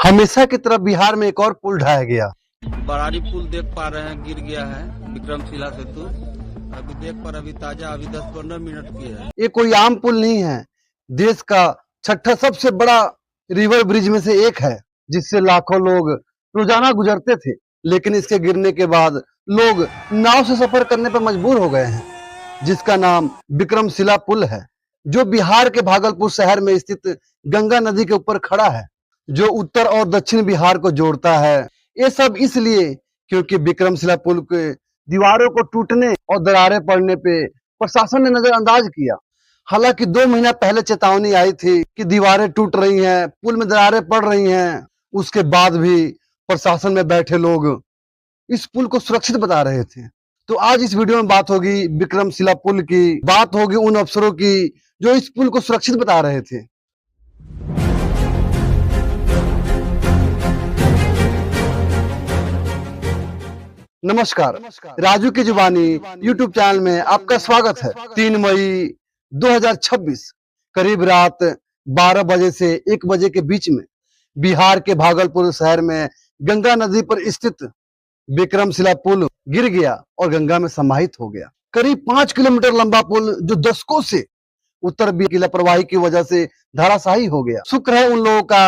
हमेशा की तरह बिहार में एक और पुल ढाया गया। बरारी पुल देख पा रहे हैं, गिर गया है विक्रमशिला सेतु। अभी देख पर अभी ताजा 10-15 मिनट की है। ये कोई आम पुल नहीं है, देश का छठा सबसे बड़ा रिवर ब्रिज में से एक है, जिससे लाखों लोग रोजाना गुजरते थे। लेकिन इसके गिरने के बाद लोग नाव से सफर करने पर मजबूर हो गए हैं, जिसका नाम विक्रमशिला पुल है, जो बिहार के भागलपुर शहर में स्थित गंगा नदी के ऊपर खड़ा है, जो उत्तर और दक्षिण बिहार को जोड़ता है। ये सब इसलिए क्योंकि विक्रमशिला पुल के दीवारों को टूटने और दरारें पड़ने पे प्रशासन ने नजरअंदाज किया। हालांकि 2 महीना पहले चेतावनी आई थी कि दीवारें टूट रही हैं, पुल में दरारें पड़ रही हैं। उसके बाद भी प्रशासन में बैठे लोग इस पुल को सुरक्षित बता रहे थे। तो आज इस वीडियो में बात होगी विक्रमशिला पुल की, बात होगी उन अफसरों की जो इस पुल को सुरक्षित बता रहे थे। नमस्कार, राजू की जुबानी यूट्यूब चैनल में आपका स्वागत है। 3 मई 2026 करीब रात 12 बजे से 1 बजे के बीच में बिहार के भागलपुर शहर में गंगा नदी पर स्थित विक्रमशिला पुल गिर गया और गंगा में समाहित हो गया। करीब 5 किलोमीटर लंबा पुल जो दशकों से उत्तर की लापरवाही की वजह से धराशायी हो गया। शुक्र है उन लोगों का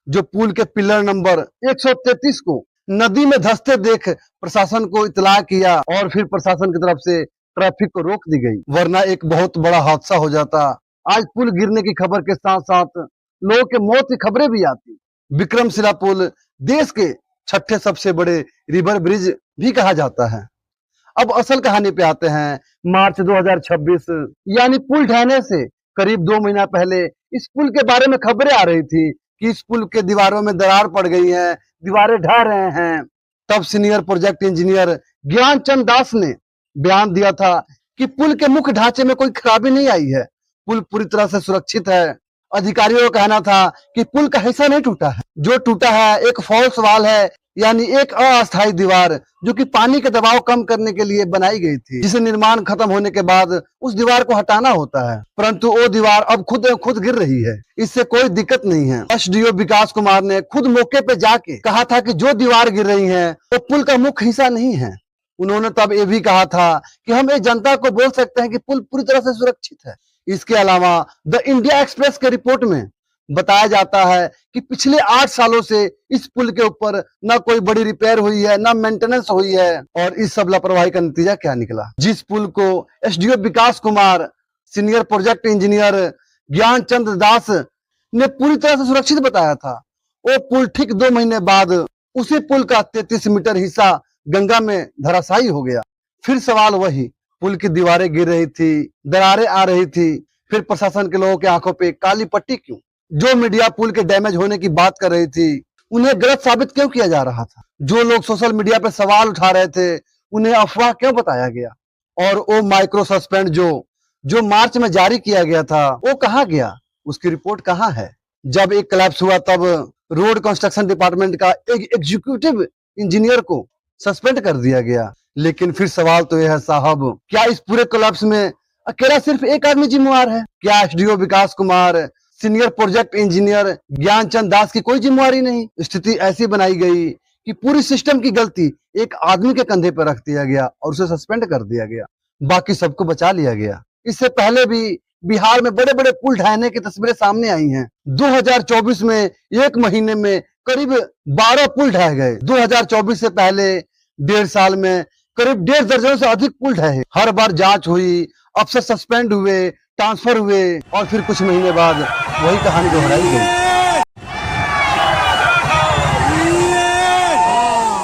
जो पुल के पिलर नंबर 133 को नदी में धंसते देख प्रशासन को इतला किया और फिर प्रशासन की तरफ से ट्रैफिक को रोक दी गई, वरना एक बहुत बड़ा हादसा हो जाता। आज पुल गिरने की खबर के साथ साथ लोगों के मौत की खबरें भी आती। विक्रमशिला पुल देश के छठे सबसे बड़े रिवर ब्रिज भी कहा जाता है। अब असल कहानी पे आते हैं। मार्च 2026 यानी पुल ढहने से करीब 2 महीना पहले इस पुल के बारे में खबरें आ रही थी कि इस पुल के दीवारों में दरार पड़ गई है, दीवारें ढह रहे हैं। तब senior project engineer Gyanchand Das ने बयान दिया था कि पुल के मुख्य ढांचे में कोई खराबी नहीं आई है, पुल पूरी तरह से सुरक्षित है। अधिकारियों का कहना था कि पुल का हिस्सा नहीं टूटा है, जो टूटा है एक फॉल्स वॉल है, यानी एक अस्थायी दीवार जो कि पानी का दबाव कम करने के लिए बनाई गई थी, जिसे निर्माण खत्म होने के बाद उस दीवार को हटाना होता है। परंतु वो दीवार अब खुद गिर रही है, इससे कोई दिक्कत नहीं है। एसडीओ विकास कुमार ने खुद मौके पे जाके कहा था कि जो दीवार गिर रही है वो पुल का मुख्य हिस्सा नहीं है। उन्होंने तब ये भी कहा था कि हम एक जनता को बोल सकते हैं कि पुल पूरी तरह से सुरक्षित है। इसके अलावा द इंडिया एक्सप्रेस के रिपोर्ट में बताया जाता है कि पिछले 8 सालों से इस पुल के ऊपर ना कोई बड़ी रिपेयर हुई है, ना मेंटेनेंस हुई है। और इस सब लापरवाही का नतीजा क्या निकला? जिस पुल को SDO Vikas Kumar, senior project engineer Gyanchand Das ने पूरी तरह से सुरक्षित बताया था, वो पुल ठीक 2 महीने बाद उसी पुल का 33 मीटर हिस्सा गंगा में धराशायी हो गया। फिर सवाल वही, पुल की दीवारें गिर रही थी, दरारें आ रही थी, फिर प्रशासन के लोगों की आंखों पे काली पट्टी क्यों? जो मीडिया पुल के डैमेज होने की बात कर रही थी, उन्हें गलत साबित क्यों किया जा रहा था? जो लोग सोशल मीडिया पे सवाल उठा रहे थे, उन्हें अफवाह क्यों बताया गया? और वो माइक्रो सस्पेंड जो मार्च में जारी किया गया था, वो कहाँ गया? उसकी रिपोर्ट कहाँ है? जब एक कोलैप्स हुआ तब रोड कंस्ट्रक्शन डिपार्टमेंट का एक एग्जीक्यूटिव इंजीनियर को सस्पेंड कर दिया गया। लेकिन फिर सवाल तो यह है साहब, क्या इस पूरे कोलैप्स में अकेला सिर्फ एक आदमी जिम्मेवार है? क्या SDO Vikas Kumar, senior project engineer Gyanchand Das की कोई जिम्मेवारी नहीं? स्थिति ऐसी बनाई गई कि पूरी सिस्टम की गलती एक आदमी के कंधे पर रख दिया गया और उसे सस्पेंड कर दिया गया, बाकी सबको बचा लिया गया। इससे पहले भी बिहार में बड़े बड़े पुल ढहने की तस्वीरें सामने आई हैं। 2024 में 1 महीने में करीब 12 पुल ढह गए। 2024 से पहले 1.5 साल में करीब 1.5 दर्जन से अधिक पुल ढहे। हर बार जांच हुई, अफसर सस्पेंड हुए, ट्रांसफर हुए और फिर कुछ महीने बाद वही कहानी दोहराई गई।